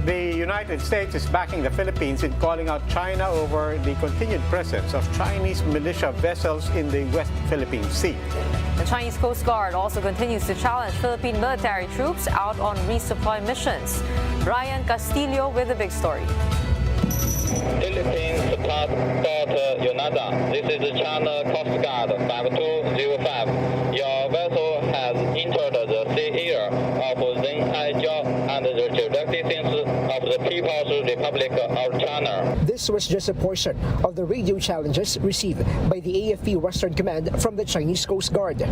The United States is backing the Philippines in calling out China over the continued presence of Chinese militia vessels in the West Philippine Sea. The Chinese Coast Guard also continues to challenge Philippine military troops out on resupply missions. Brian Castillo with the big story. Philippines Passport Yonada. This is China Coast Guard 5205. Your vessel has entered the sea area of Zhengzhou and the jurisdictions of the People's Republic of China. This was just a portion of the radio challenges received by the AFP Western Command from the Chinese Coast Guard.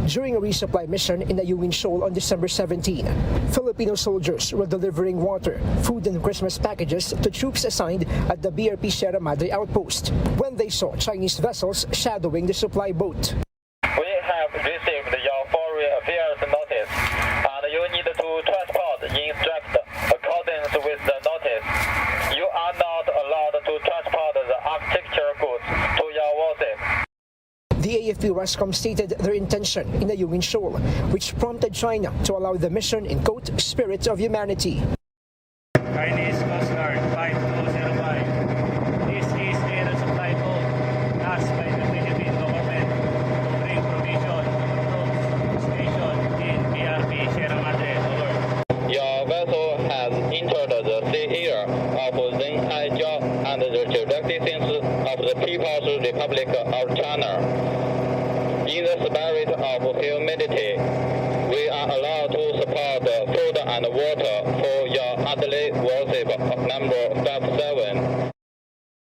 During a resupply mission in Ayungin Shoal on December 17, Filipino soldiers were delivering water, food and Christmas packages to troops assigned at the BRP Sierra Madre outpost when they saw Chinese vessels shadowing the supply boat. We have received your foreign affairs notice, and you need to transport in strict accordance with the notice. You are not allowed to transport the architecture goods to your vessel. The AFP Westcom stated their intention in Ayungin Shoal, which prompted China to allow the mission in quote, spirit of humanity. Chinese Coast Guard 5205. This is a resupply boat tasked by the Philippine government to bring provision to troops stationed in BRP Sierra Madre. Over. Your vessel has entered the sea area of Zhengzhou and the jurisdictions of the People's Republic of China. In the spirit of humanity, we are allowed to support food and water for your elderly worship number 57.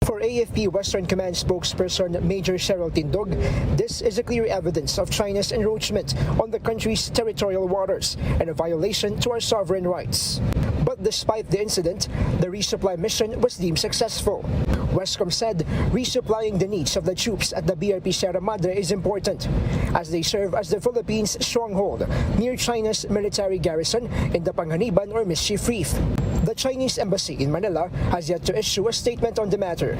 For AFP Western Command spokesperson Major Cheryl Tindog, this is a clear evidence of China's encroachment on the country's territorial waters and a violation to our sovereign rights. But despite the incident, the resupply mission was deemed successful. Westcom said resupplying the needs of the troops at the BRP Sierra Madre is important, as they serve as the Philippines' stronghold near China's military garrison in the Panganiban or Mischief Reef. The Chinese embassy in Manila has yet to issue a statement on the matter.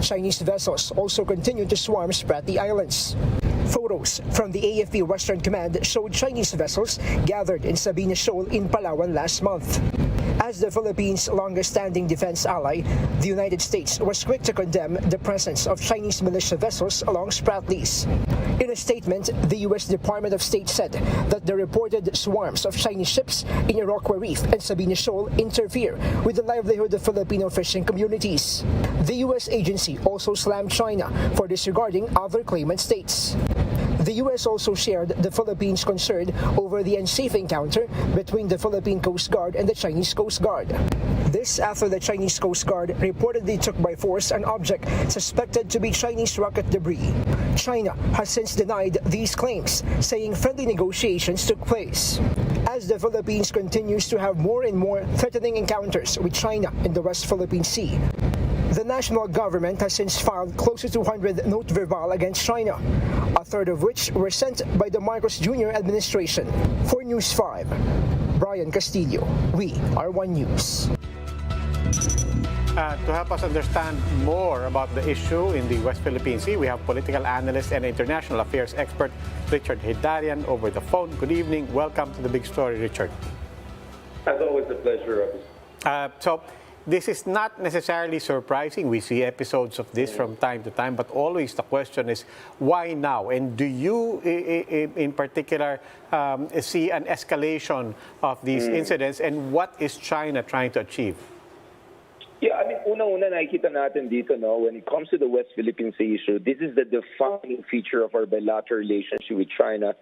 Chinese vessels also continue to swarm Spratly Islands. Photos from the AFP Western Command showed Chinese vessels gathered in Sabina Shoal in Palawan last month. As the Philippines' longest-standing defense ally, the United States was quick to condemn the presence of Chinese militia vessels along Spratlys. In a statement, the U.S. Department of State said that the reported swarms of Chinese ships in Iroquois Reef and Sabina Shoal interfere with the livelihood of Filipino fishing communities. The U.S. agency also slammed China for disregarding other claimant states. The U.S. also shared the Philippines' concern over the unsafe encounter between the Philippine Coast Guard and the Chinese Coast Guard. This after the Chinese Coast Guard reportedly took by force an object suspected to be Chinese rocket debris. China has since denied these claims, saying friendly negotiations took place. As the Philippines continues to have more and more threatening encounters with China in the West Philippine Sea, the national government has since filed close to 200 note verbal against China, a third of which were sent by the Marcos Jr. administration. For News 5, Brian Castillo, we are One News. To help us understand more about the issue in the West Philippine Sea, we have political analyst and international affairs expert Richard Heydarian over the phone. Good evening. Welcome to the big story, Richard. As always, a pleasure. So this is not necessarily surprising. We see episodes of this from time to time, but always the question is, why now? And do you, in particular, see an escalation of these incidents? And what is China trying to achieve? Yeah, I mean, una-una nakikita natin dito, no, when it comes to the West Philippine Sea issue, this is the defining feature of our bilateral relationship with China.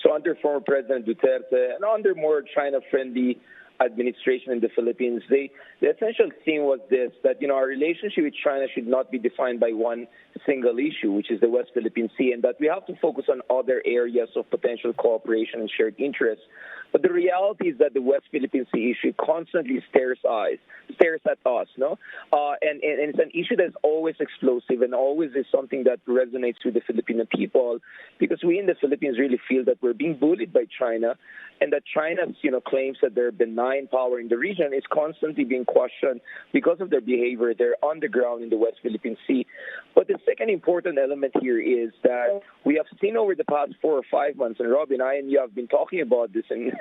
So under former President Duterte and under more China-friendly administration in the Philippines, the essential theme was this, that, you know, our relationship with China should not be defined by one single issue, which is the West Philippine Sea, and that we have to focus on other areas of potential cooperation and shared interests. But the reality is that the West Philippine Sea issue constantly stares at us, no? And it's an issue that's always explosive and always is something that resonates with the Filipino people, because we in the Philippines really feel that we're being bullied by China, and that China's, you know, claims that they're a benign power in the region is constantly being questioned because of their behavior. They're on the ground in the West Philippine Sea. But the second important element here is that we have seen over the past 4 or 5 months, and Robin, I and you have been talking about this in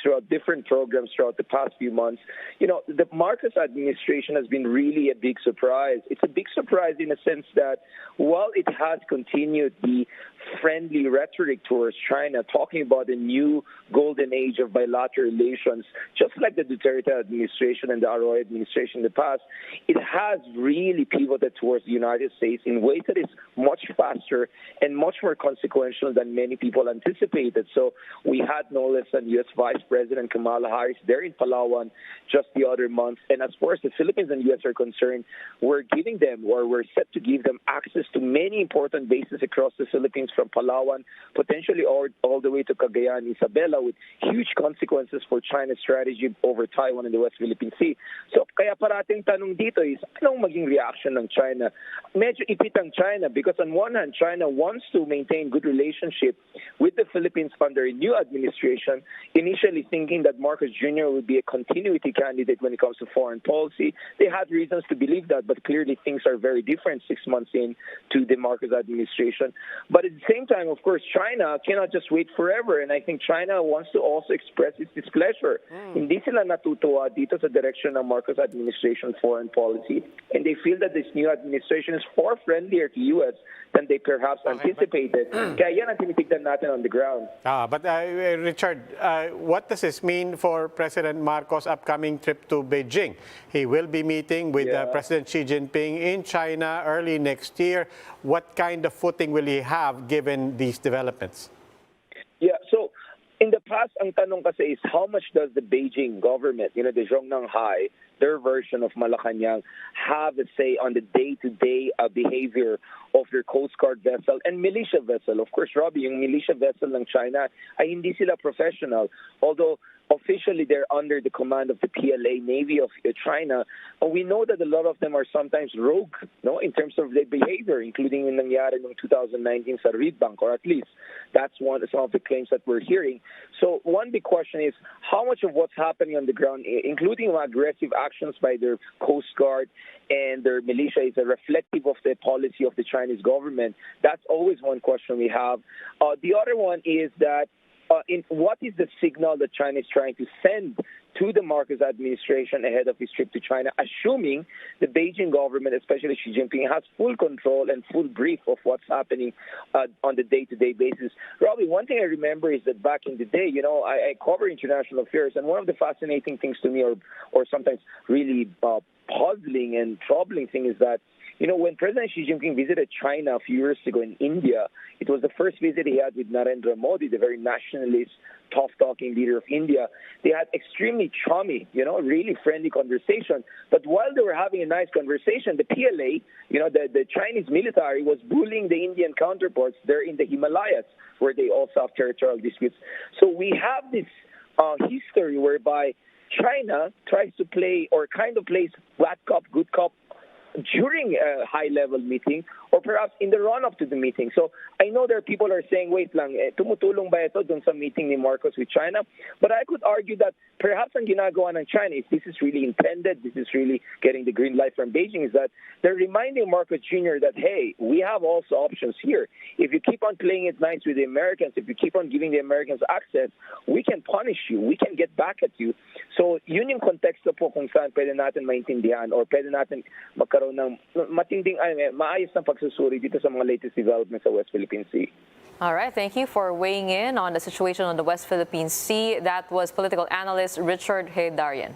throughout different programs throughout the past few months. The Marcos administration has been really a big surprise. It's a big surprise in a sense that while it has continued the friendly rhetoric towards China, talking about a new golden age of bilateral relations, just like the Duterte administration and the Arroyo administration in the past, it has really pivoted towards the United States in ways that is much faster and much more consequential than many people anticipated. So we had no less than U.S. Vice President Kamala Harris there in Palawan just the other month. And as far as the Philippines and U.S. are concerned, we're set to give them access to many important bases across the Philippines from Palawan, potentially all the way to Cagayan, Isabela, with huge consequences for China's strategy over Taiwan and the West Philippine Sea. So kaya parating tanong dito is, anong maging reaction ng China? Medyo ipit ang China because on one hand, China wants to maintain good relationship with the Philippines under a new administration, initially thinking that Marcos Jr. would be a continuity candidate when it comes to foreign policy. They had reasons to believe that, but clearly things are very different 6 months in to the Marcos administration. But at the same time, of course, China cannot just wait forever, and I think China wants to also express its displeasure. Hindi sila natutuwa dito sa direction ng Marcos administration foreign policy, and they feel that this new administration is far friendlier to U.S. than they perhaps anticipated. Kaya yan ang tinitignan natin on the ground. But Richard, what does this mean for President Marcos' upcoming trip to Beijing? He will be meeting with President Xi Jinping in China early next year. What kind of footing will he have given these developments? Yeah, so in the past, ang tanong kasi is how much does the Beijing government, the Zhongnanhai, their version of Malacanang, have a say on the day-to-day behavior of their Coast Guard vessel and militia vessel. Of course, Robbie, yung militia vessel ng China ay hindi sila professional. Although officially they're under the command of the PLA Navy of China, and we know that a lot of them are sometimes rogue, in terms of their behavior, including yung nangyari noong 2019 sa Reed Bank, or at least that's some of the claims that we're hearing. So one big question is how much of what's happening on the ground, including aggressive actions by their Coast Guard and their militia, is a reflective of the policy of the Chinese government? That's always one question we have. The other one is that what is the signal that China is trying to send to the Marcos administration ahead of his trip to China, assuming the Beijing government, especially Xi Jinping, has full control and full brief of what's happening on the day-to-day basis. Robbie, one thing I remember is that back in the day, I cover international affairs, and one of the fascinating things to me, or sometimes really puzzling and troubling thing, is that when President Xi Jinping visited China a few years ago in India, it was the first visit he had with Narendra Modi, the very nationalist, tough-talking leader of India. They had extremely chummy, really friendly conversation. But while they were having a nice conversation, the PLA, the Chinese military, was bullying the Indian counterparts there in the Himalayas, where they also have territorial disputes. So we have this history whereby China tries to play, or kind of plays bad cop, good cop, during a high-level meeting or perhaps in the run-up to the meeting. So I know there are people who are saying, wait lang, tumutulong ba ito dun sa meeting ni Marcos with China? But I could argue that perhaps ang ginagawa ng China, if this is really intended, this is really getting the green light from Beijing, is that they're reminding Marcos Jr. that, hey, we have also options here. If you keep on playing it nice with the Americans, if you keep on giving the Americans access, we can punish you. We can get back at you. So yun yung konteksto po kung saan pwede natin maintindihan or pwede natin magkaroon ng matinding, maayos na pagsusuri dito sa mga latest developments sa West Philippine Sea. All right, thank you for weighing in on the situation on the West Philippine Sea. That was political analyst Richard Heydarian.